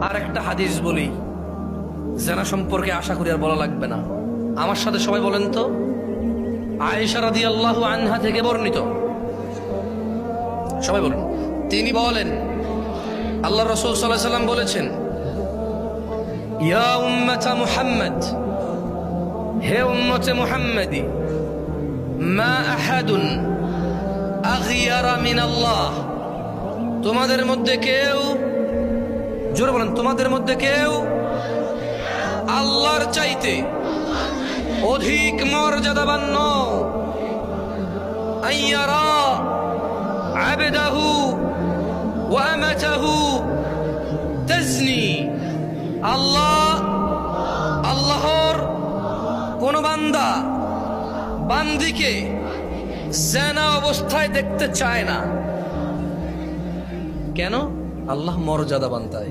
আর একটা হাদিস বলি, জেনা সম্পর্কে আশা করি আর বলা লাগবে না। আমার সাথে সবাই বলেন তো, আয়েশা রাদিয়াল্লাহু আনহা থেকে বর্ণিত, সবাই বলেন। তিনি বলেন, আল্লাহ রাসূল সাল্লাল্লাহু আলাইহি ওয়াসাল্লাম বলেছেন, ইয়া উম্মাতা মুহাম্মদ, হে উম্মতে মুহাম্মাদি, মা আহাদুন আগিয়ারা মিনাল্লাহ, তোমাদের মধ্যে কেউ, জোরে বলেন, তোমাদের মধ্যে কেউ আল্লাহর চাইতে অধিক মর্যাদাবান আইয়ারা আবদাহু ওয়া আমাতাহু তাজনি, আল্লাহর কোন বান্দা বান্দিকে জেনা অবস্থায় দেখতে চায় না। কেন? আল্লাহ মর্যাদাবান তাই।